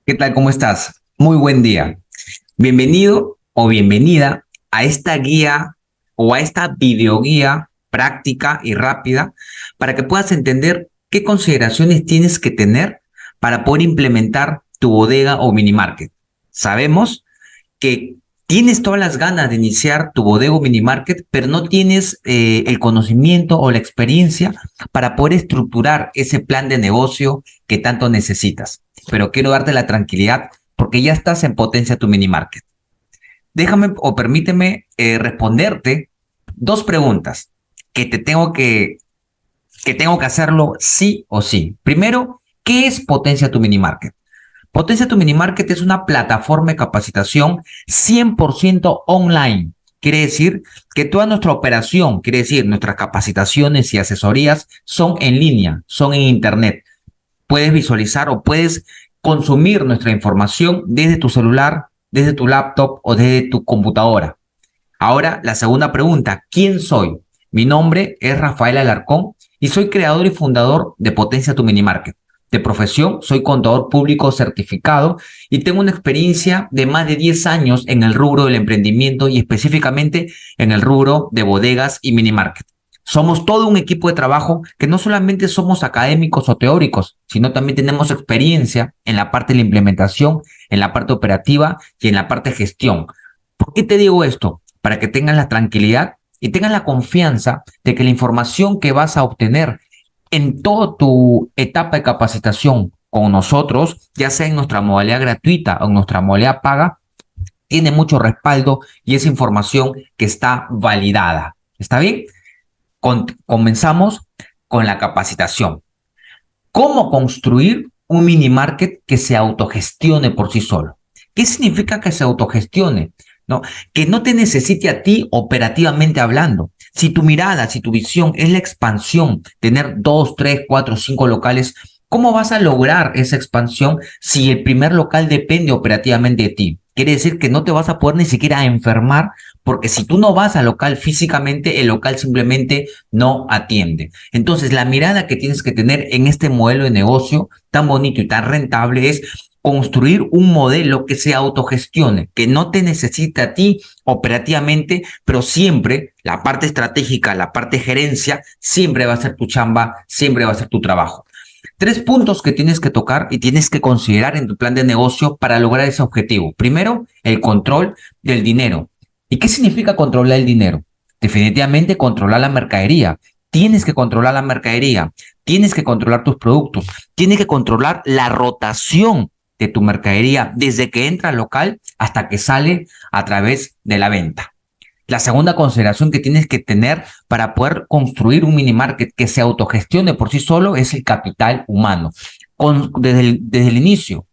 ¿Qué tal? ¿Cómo estás? Muy buen día. Bienvenido o bienvenida a esta guía o a esta videoguía práctica y rápida para que puedas entender qué consideraciones tienes que tener para poder implementar tu bodega o mini market. Sabemos que tienes todas las ganas de iniciar tu bodega o mini market, pero no tienes el conocimiento o la experiencia para poder estructurar ese plan de negocio que tanto necesitas. Pero quiero darte la tranquilidad porque ya estás en potencia tu mini market. Déjame o permíteme responderte dos preguntas que tengo que hacerlo sí o sí. Primero, ¿qué es potencia tu mini market? Potencia tu mini market es una plataforma de capacitación 100% online. Quiere decir que toda nuestra operación, quiere decir nuestras capacitaciones y asesorías son en línea, son en internet. Puedes visualizar o puedes consumir nuestra información desde tu celular, desde tu laptop o desde tu computadora. Ahora, la segunda pregunta, ¿quién soy? Mi nombre es Rafael Alarcón y soy creador y fundador de Potencia tu Mini Market. De profesión, soy contador público certificado y tengo una experiencia de más de 10 años en el rubro del emprendimiento y específicamente en el rubro de bodegas y mini market. Somos todo un equipo de trabajo que no solamente somos académicos o teóricos, sino también tenemos experiencia en la parte de la implementación, en la parte operativa y en la parte de gestión. ¿Por qué te digo esto? Para que tengas la tranquilidad y tengas la confianza de que la información que vas a obtener en toda tu etapa de capacitación con nosotros, ya sea en nuestra modalidad gratuita o en nuestra modalidad paga, tiene mucho respaldo y es información que está validada. ¿Está bien? Comenzamos con la capacitación. ¿Cómo construir un mini market que se autogestione por sí solo? ¿Qué significa que se autogestione? ¿No? Que no te necesite a ti operativamente hablando. Si tu mirada, si tu visión es la expansión, tener 2, 3, 4, 5 locales, ¿cómo vas a lograr esa expansión si el primer local depende operativamente de ti? Quiere decir que no te vas a poder ni siquiera enfermar porque si tú no vas al local físicamente, el local simplemente no atiende. Entonces, la mirada que tienes que tener en este modelo de negocio tan bonito y tan rentable es construir un modelo que se autogestione, que no te necesite a ti operativamente, pero siempre la parte estratégica, la parte de gerencia, siempre va a ser tu chamba, siempre va a ser tu trabajo. 3 puntos que tienes que tocar y tienes que considerar en tu plan de negocio para lograr ese objetivo. Primero, el control del dinero. ¿Y qué significa controlar el dinero? Definitivamente controlar la mercadería. Tienes que controlar la mercadería, tienes que controlar tus productos, tienes que controlar la rotación de tu mercadería desde que entra al local hasta que sale a través de la venta. La segunda consideración que tienes que tener para poder construir un mini market que se autogestione por sí solo es el capital humano. Desde el inicio,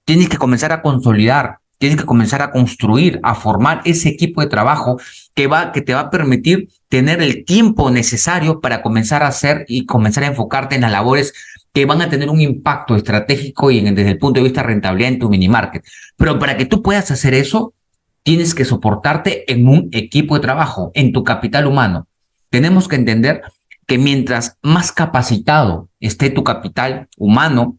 tienes que comenzar a consolidar, tienes que comenzar a construir, a formar ese equipo de trabajo que te va a permitir tener el tiempo necesario para comenzar a hacer y comenzar a enfocarte en las labores que van a tener un impacto estratégico y desde el punto de vista de rentabilidad en tu mini market. Pero para que tú puedas hacer eso, tienes que soportarte en un equipo de trabajo, en tu capital humano. Tenemos que entender que mientras más capacitado esté tu capital humano,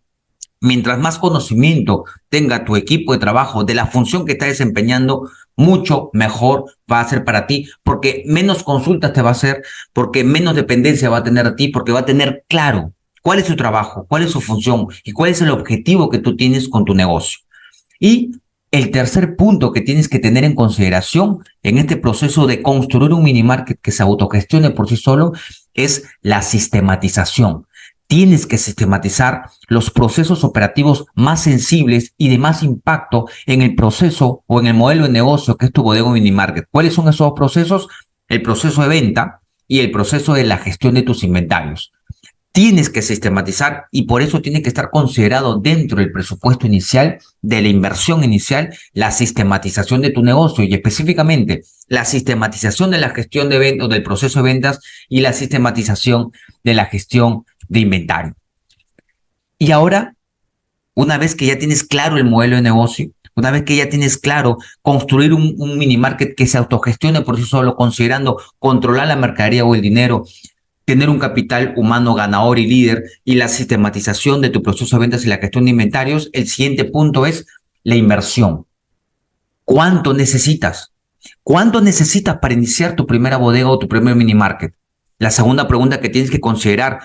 mientras más conocimiento tenga tu equipo de trabajo de la función que está desempeñando, mucho mejor va a ser para ti, porque menos consultas te va a hacer, porque menos dependencia va a tener de ti, porque va a tener claro cuál es su trabajo, cuál es su función y cuál es el objetivo que tú tienes con tu negocio. Y el tercer punto que tienes que tener en consideración en este proceso de construir un mini market que se autogestione por sí solo es la sistematización. Tienes que sistematizar los procesos operativos más sensibles y de más impacto en el proceso o en el modelo de negocio que es tu bodega o mini market. ¿Cuáles son esos procesos? El proceso de venta y el proceso de la gestión de tus inventarios. Tienes que sistematizar y por eso tiene que estar considerado dentro del presupuesto inicial, de la inversión inicial, la sistematización de tu negocio y específicamente la sistematización de la gestión de ventas, del proceso de ventas y la sistematización de la gestión de inventario. Y ahora, una vez que ya tienes claro el modelo de negocio, una vez que ya tienes claro construir un mini market que se autogestione por sí solo, considerando controlar la mercadería o el dinero, tener un capital humano ganador y líder y la sistematización de tu proceso de ventas y la gestión de inventarios, el siguiente punto es la inversión. ¿Cuánto necesitas? ¿Cuánto necesitas para iniciar tu primera bodega o tu primer mini market? La segunda pregunta que tienes que considerar,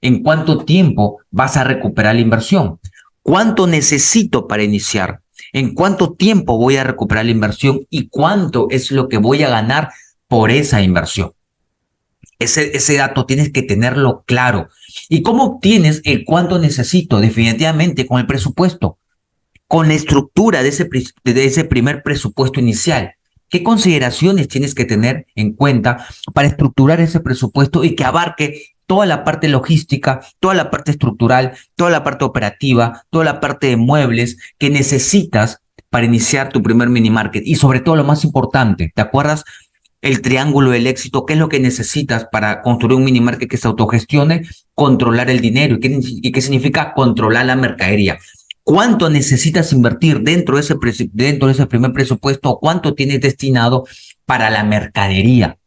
¿en cuánto tiempo vas a recuperar la inversión? ¿Cuánto necesito para iniciar? ¿En cuánto tiempo voy a recuperar la inversión? ¿Y cuánto es lo que voy a ganar por esa inversión? Ese dato tienes que tenerlo claro. ¿Y cómo obtienes el cuánto necesito? Definitivamente con el presupuesto, con la estructura de ese primer presupuesto inicial. ¿Qué consideraciones tienes que tener en cuenta para estructurar ese presupuesto y que abarque toda la parte logística, toda la parte estructural, toda la parte operativa, toda la parte de muebles que necesitas para iniciar tu primer mini market? Y sobre todo lo más importante, ¿te acuerdas? El triángulo del éxito, ¿qué es lo que necesitas para construir un mini market que se autogestione? Controlar el dinero. ¿Y qué significa controlar la mercadería? ¿Cuánto necesitas invertir dentro de ese primer presupuesto? ¿Cuánto tienes destinado para la mercadería?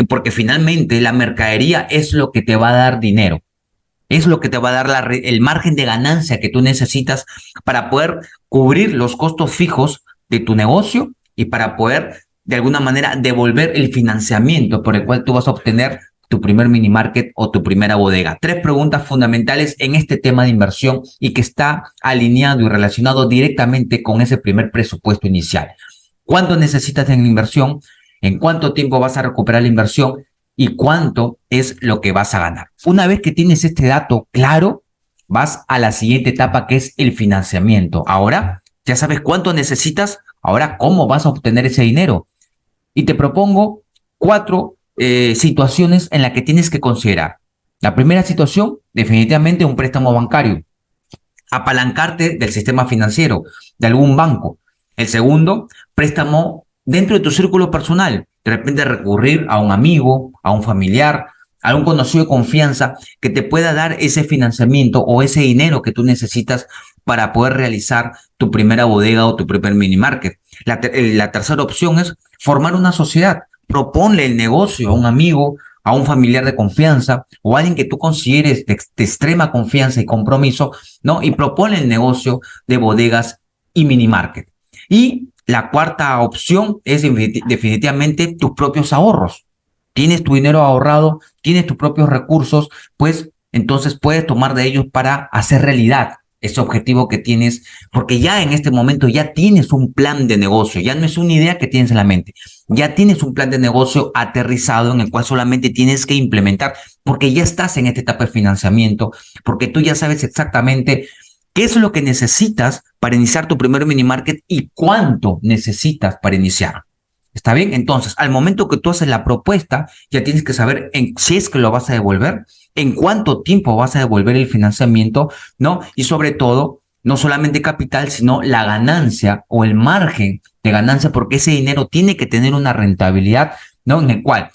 Porque finalmente la mercadería es lo que te va a dar dinero. Es lo que te va a dar el margen de ganancia que tú necesitas para poder cubrir los costos fijos de tu negocio y para poder, de alguna manera, devolver el financiamiento por el cual tú vas a obtener tu primer mini market o tu primera bodega. 3 preguntas fundamentales en este tema de inversión y que está alineado y relacionado directamente con ese primer presupuesto inicial. ¿Cuánto necesitas en inversión? ¿En cuánto tiempo vas a recuperar la inversión? ¿Y cuánto es lo que vas a ganar? Una vez que tienes este dato claro, vas a la siguiente etapa, que es el financiamiento. Ahora ya sabes cuánto necesitas. Ahora, ¿cómo vas a obtener ese dinero? Y te propongo 4 situaciones en las que tienes que considerar. La primera situación, definitivamente un préstamo bancario. Apalancarte del sistema financiero, de algún banco. El segundo, préstamo dentro de tu círculo personal. De repente recurrir a un amigo, a un familiar, a un conocido de confianza que te pueda dar ese financiamiento o ese dinero que tú necesitas para poder realizar tu primera bodega o tu primer mini market. La tercera opción es formar una sociedad. Proponle el negocio a un amigo, a un familiar de confianza o a alguien que tú consideres de extrema confianza y compromiso, ¿no? Y propone el negocio de bodegas y mini market. Y la cuarta opción es definitivamente tus propios ahorros. Tienes tu dinero ahorrado, tienes tus propios recursos, pues entonces puedes tomar de ellos para hacer realidad ese objetivo que tienes, porque ya en este momento ya tienes un plan de negocio, ya no es una idea que tienes en la mente, ya tienes un plan de negocio aterrizado en el cual solamente tienes que implementar, porque ya estás en esta etapa de financiamiento, porque tú ya sabes exactamente qué es lo que necesitas para iniciar tu primer mini market y cuánto necesitas para iniciar. ¿Está bien? Entonces, al momento que tú haces la propuesta, ya tienes que saber si es que lo vas a devolver, en cuánto tiempo vas a devolver el financiamiento, ¿no? Y sobre todo, no solamente capital, sino la ganancia o el margen de ganancia, porque ese dinero tiene que tener una rentabilidad, ¿no? En el cual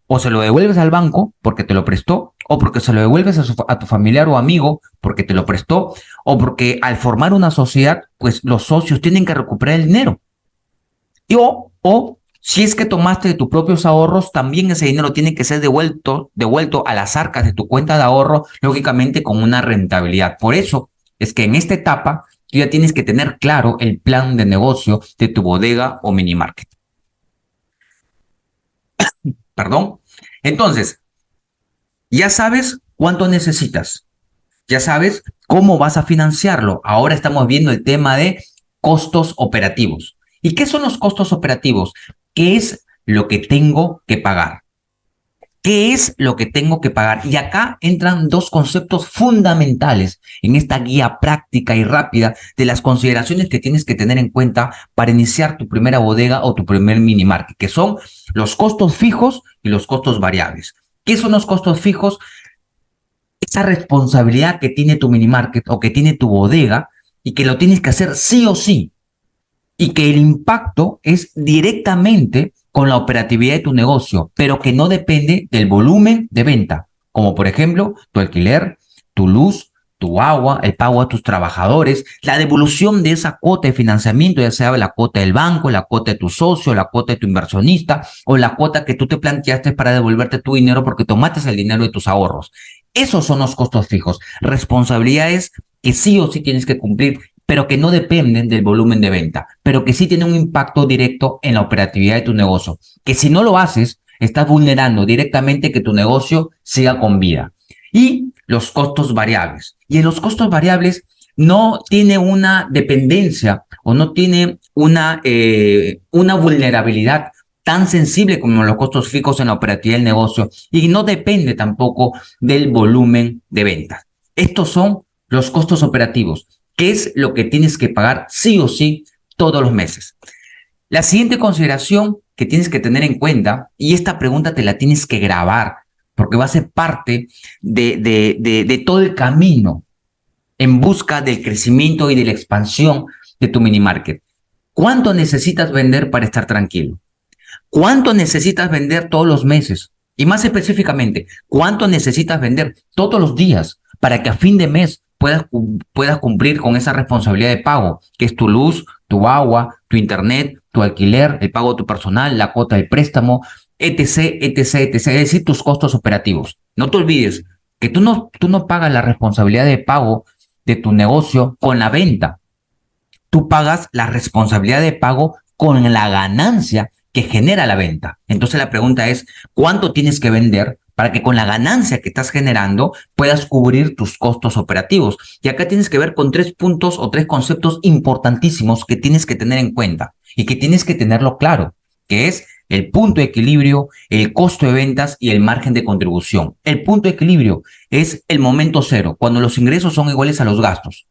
o se lo devuelves al banco porque te lo prestó, o porque se lo devuelves a tu familiar o amigo porque te lo prestó, o porque al formar una sociedad, pues los socios tienen que recuperar el dinero. O si es que tomaste de tus propios ahorros, también ese dinero tiene que ser devuelto a las arcas de tu cuenta de ahorro, lógicamente con una rentabilidad. Por eso es que en esta etapa tú ya tienes que tener claro el plan de negocio de tu bodega o mini market. Perdón. Entonces, ya sabes cuánto necesitas, ya sabes cómo vas a financiarlo. Ahora estamos viendo el tema de costos operativos. ¿Y qué son los costos operativos? ¿Qué es lo que tengo que pagar? ¿Qué es lo que tengo que pagar? Y acá entran 2 conceptos fundamentales en esta guía práctica y rápida de las consideraciones que tienes que tener en cuenta para iniciar tu primera bodega o tu primer mini market, que son los costos fijos y los costos variables. ¿Qué son los costos fijos? Esa responsabilidad que tiene tu mini market o que tiene tu bodega y que lo tienes que hacer sí o sí. Y que el impacto es directamente con la operatividad de tu negocio, pero que no depende del volumen de venta, como por ejemplo tu alquiler, tu luz, tu agua, el pago a tus trabajadores, la devolución de esa cuota de financiamiento, ya sea la cuota del banco, la cuota de tu socio, la cuota de tu inversionista o la cuota que tú te planteaste para devolverte tu dinero porque tomaste el dinero de tus ahorros. Esos son los costos fijos, responsabilidades que sí o sí tienes que cumplir, pero que no dependen del volumen de venta, pero que sí tienen un impacto directo en la operatividad de tu negocio, que si no lo haces, estás vulnerando directamente que tu negocio siga con vida. Y los costos variables. Y en los costos variables no tiene una dependencia o no tiene una vulnerabilidad tan sensible como los costos fijos en la operatividad del negocio y no depende tampoco del volumen de ventas. Estos son los costos operativos, que es lo que tienes que pagar sí o sí todos los meses. La siguiente consideración que tienes que tener en cuenta, y esta pregunta te la tienes que grabar, porque va a ser parte de todo el camino en busca del crecimiento y de la expansión de tu mini market. ¿Cuánto necesitas vender para estar tranquilo? ¿Cuánto necesitas vender todos los meses? Y más específicamente, ¿cuánto necesitas vender todos los días para que a fin de mes puedas cumplir con esa responsabilidad de pago, que es tu luz, tu agua, tu internet, tu alquiler, el pago de tu personal, la cuota del préstamo, etc., etc., etc., es decir, tus costos operativos? No te olvides que tú no pagas la responsabilidad de pago de tu negocio con la venta. Tú pagas la responsabilidad de pago con la ganancia que genera la venta. Entonces la pregunta es, ¿cuánto tienes que vender para que con la ganancia que estás generando puedas cubrir tus costos operativos? Y acá tienes que ver con 3 puntos o 3 conceptos importantísimos que tienes que tener en cuenta y que tienes que tenerlo claro, que es el punto de equilibrio, el costo de ventas y el margen de contribución. El punto de equilibrio es el momento cero, cuando los ingresos son iguales a los gastos.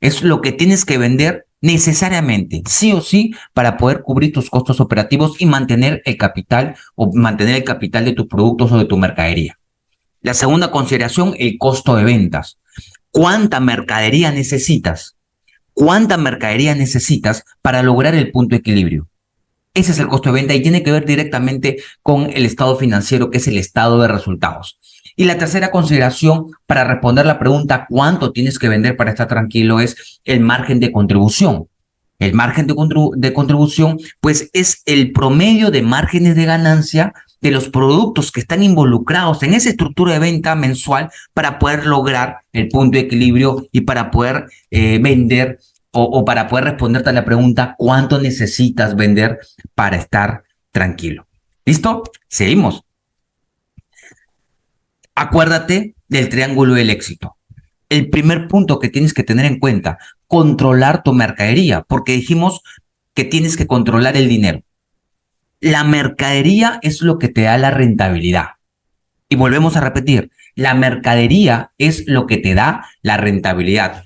Es lo que tienes que vender necesariamente, sí o sí, para poder cubrir tus costos operativos y mantener el capital de tus productos o de tu mercadería. La segunda consideración, el costo de ventas. ¿Cuánta mercadería necesitas? ¿Cuánta mercadería necesitas para lograr el punto de equilibrio? Ese es el costo de venta y tiene que ver directamente con el estado financiero, que es el estado de resultados. Y la tercera consideración para responder la pregunta ¿cuánto tienes que vender para estar tranquilo? Es el margen de contribución. El margen de contribución, pues, es el promedio de márgenes de ganancia de los productos que están involucrados en esa estructura de venta mensual para poder lograr el punto de equilibrio y para poder vender o para poder responderte a la pregunta ¿cuánto necesitas vender para estar tranquilo? ¿Listo? Seguimos. Acuérdate del triángulo del éxito. El primer punto que tienes que tener en cuenta, controlar tu mercadería, porque dijimos que tienes que controlar el dinero. La mercadería es lo que te da la rentabilidad. Y volvemos a repetir, la mercadería es lo que te da la rentabilidad.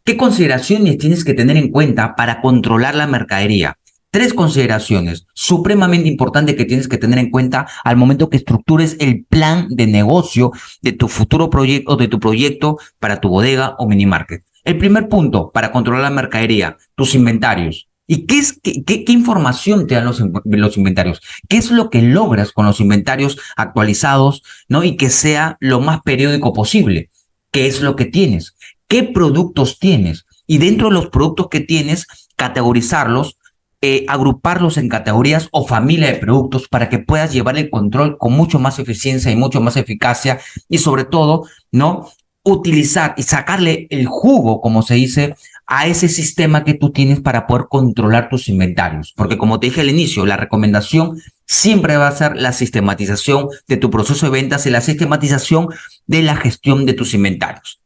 ¿Qué consideraciones tienes que tener en cuenta para controlar la mercadería? 3 consideraciones supremamente importantes que tienes que tener en cuenta al momento que estructures el plan de negocio de tu futuro proyecto o de tu proyecto para tu bodega o mini market. El primer punto para controlar la mercadería, tus inventarios. ¿Y qué información te dan los inventarios? ¿Qué es lo que logras con los inventarios actualizados, ¿no? Y que sea lo más periódico posible. ¿Qué es lo que tienes? ¿Qué productos tienes? Y dentro de los productos que tienes, categorizarlos, agruparlos en categorías o familia de productos para que puedas llevar el control con mucho más eficiencia y mucho más eficacia y sobre todo, ¿no? Utilizar y sacarle el jugo, como se dice, a ese sistema que tú tienes para poder controlar tus inventarios. Porque como te dije al inicio, la recomendación siempre va a ser la sistematización de tu proceso de ventas y la sistematización de la gestión de tus inventarios.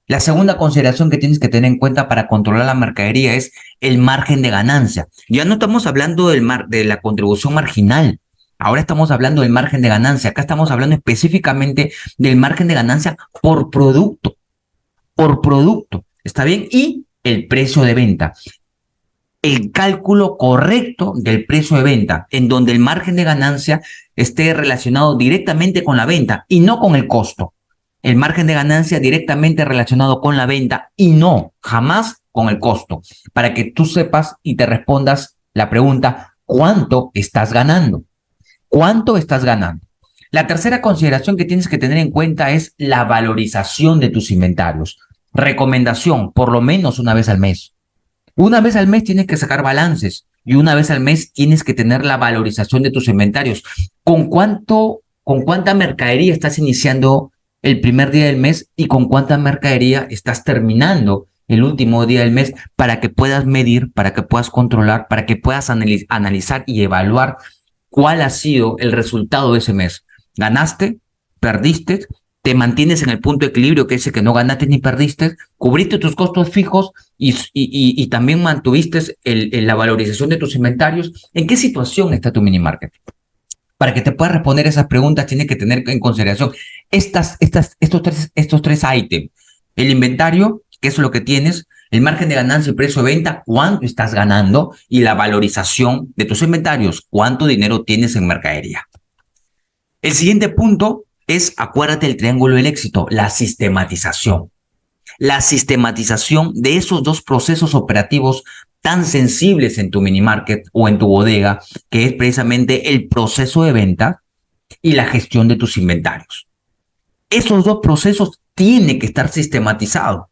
La segunda consideración que tienes que tener en cuenta para controlar la mercadería es el margen de ganancia. Ya no estamos hablando de la contribución marginal. Ahora estamos hablando del margen de ganancia. Acá estamos hablando específicamente del margen de ganancia por producto. Por producto. ¿Está bien? Y el precio de venta. El cálculo correcto del precio de venta, en donde el margen de ganancia esté relacionado directamente con la venta y no con el costo. El margen de ganancia directamente relacionado con la venta y no, jamás con el costo, para que tú sepas y te respondas la pregunta, ¿cuánto estás ganando? ¿Cuánto estás ganando? La tercera consideración que tienes que tener en cuenta es la valorización de tus inventarios. Recomendación, por lo menos una vez al mes. Una vez al mes tienes que sacar balances y una vez al mes tienes que tener la valorización de tus inventarios. Con cuánta mercadería estás iniciando el primer día del mes y con cuánta mercadería estás terminando el último día del mes para que puedas medir, para que puedas controlar, para que puedas analizar y evaluar cuál ha sido el resultado de ese mes? ¿Ganaste? ¿Perdiste? ¿Te mantienes en el punto de equilibrio que dice que no ganaste ni perdiste? ¿Cubriste tus costos fijos y también mantuviste la valorización de tus inventarios? ¿En qué situación está tu mini market? Para que te puedas responder esas preguntas, tienes que tener en consideración estos tres ítems. El inventario, que es lo que tienes, el margen de ganancia y precio de venta, cuánto estás ganando, y la valorización de tus inventarios, cuánto dinero tienes en mercadería. El siguiente punto es, acuérdate del triángulo del éxito, la sistematización. La sistematización de esos dos procesos operativos tan sensibles en tu mini market o en tu bodega, que es precisamente el proceso de venta y la gestión de tus inventarios. Esos dos procesos tienen que estar sistematizados,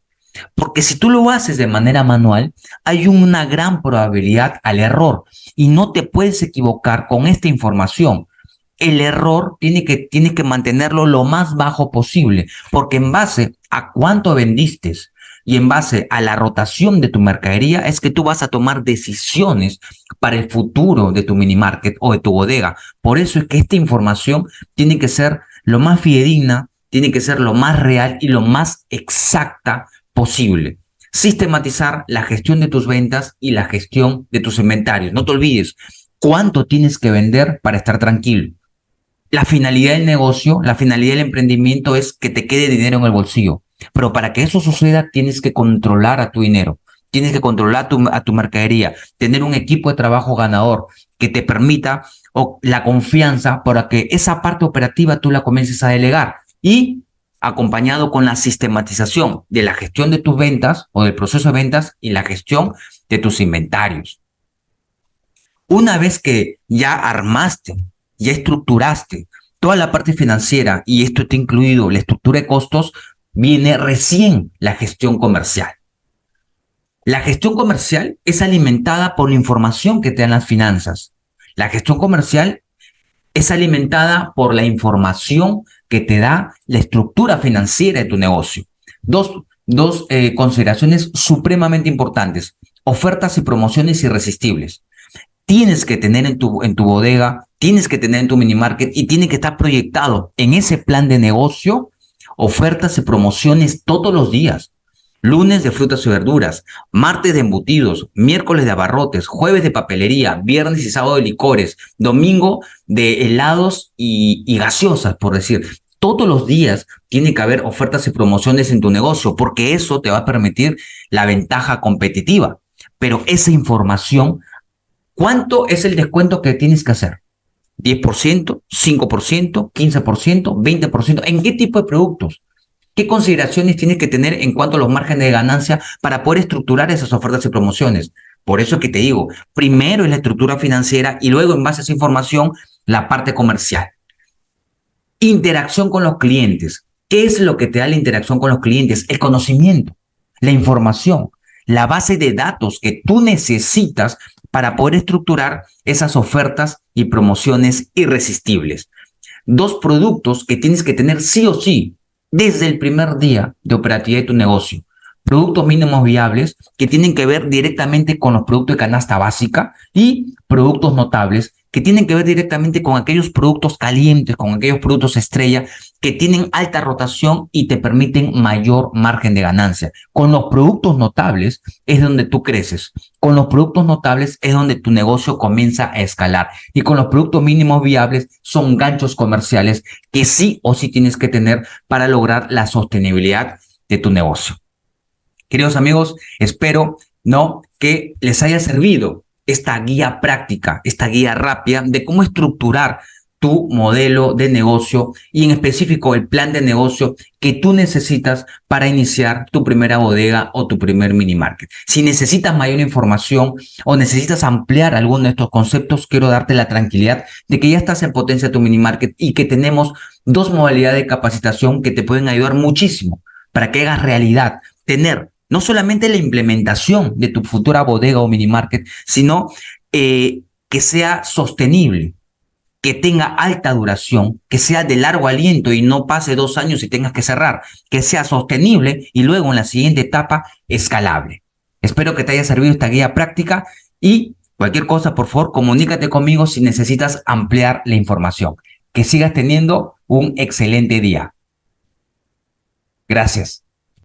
porque si tú lo haces de manera manual, hay una gran probabilidad al error y no te puedes equivocar con esta información. El error tienes que mantenerlo lo más bajo posible, porque en base a cuánto vendiste y en base a la rotación de tu mercadería es que tú vas a tomar decisiones para el futuro de tu mini market o de tu bodega. Por eso es que esta información tiene que ser lo más fidedigna, tiene que ser lo más real y lo más exacta posible. Sistematizar la gestión de tus ventas y la gestión de tus inventarios. No te olvides cuánto tienes que vender para estar tranquilo. La finalidad del negocio, la finalidad del emprendimiento es que te quede dinero en el bolsillo. Pero para que eso suceda, tienes que controlar a tu dinero, tienes que controlar a tu mercadería, tener un equipo de trabajo ganador que te permita la confianza para que esa parte operativa tú la comiences a delegar y acompañado con la sistematización de la gestión de tus ventas o del proceso de ventas y la gestión de tus inventarios. Una vez que ya armaste, ya estructuraste toda la parte financiera y esto está incluido la estructura de costos, viene recién la gestión comercial. La gestión comercial es alimentada por la información que te dan las finanzas. La gestión comercial es alimentada por la información que te da la estructura financiera de tu negocio. Dos consideraciones supremamente importantes: ofertas y promociones irresistibles. Tienes que tener en tu bodega, tienes que tener en tu mini market y tiene que estar proyectado en ese plan de negocio, ofertas y promociones todos los días. Lunes de frutas y verduras, martes de embutidos, miércoles de abarrotes, jueves de papelería, viernes y sábado de licores, domingo de helados y gaseosas, por decir. Todos los días tiene que haber ofertas y promociones en tu negocio, porque eso te va a permitir la ventaja competitiva. Pero esa información, ¿cuánto es el descuento que tienes que hacer? ¿10%, 5%, 15%, 20%? ¿En qué tipo de productos? ¿Qué consideraciones tienes que tener en cuanto a los márgenes de ganancia para poder estructurar esas ofertas y promociones? Por eso es que te digo, primero es la estructura financiera y luego en base a esa información la parte comercial. Interacción con los clientes. ¿Qué es lo que te da la interacción con los clientes? El conocimiento, la información, la base de datos que tú necesitas para poder estructurar esas ofertas y promociones irresistibles. Dos productos que tienes que tener sí o sí desde el primer día de operatividad de tu negocio. Productos mínimos viables que tienen que ver directamente con los productos de canasta básica y productos notables que tienen que ver directamente con aquellos productos calientes, con aquellos productos estrella que tienen alta rotación y te permiten mayor margen de ganancia. Con los productos notables es donde tú creces. Con los productos notables es donde tu negocio comienza a escalar. Y con los productos mínimos viables son ganchos comerciales que sí o sí tienes que tener para lograr la sostenibilidad de tu negocio. Queridos amigos, espero que les haya servido esta guía práctica, esta guía rápida de cómo estructurar tu modelo de negocio y en específico el plan de negocio que tú necesitas para iniciar tu primera bodega o tu primer mini market. Si necesitas mayor información o necesitas ampliar alguno de estos conceptos, quiero darte la tranquilidad de que ya estás en Potencia tu Mini Market y que tenemos dos modalidades de capacitación que te pueden ayudar muchísimo para que hagas realidad tener no solamente la implementación de tu futura bodega o mini market, sino que sea sostenible, que tenga alta duración, que sea de largo aliento y no pase 2 años y tengas que cerrar, que sea sostenible y luego en la siguiente etapa escalable. Espero que te haya servido esta guía práctica y cualquier cosa, por favor, comunícate conmigo si necesitas ampliar la información. Que sigas teniendo un excelente día. Gracias.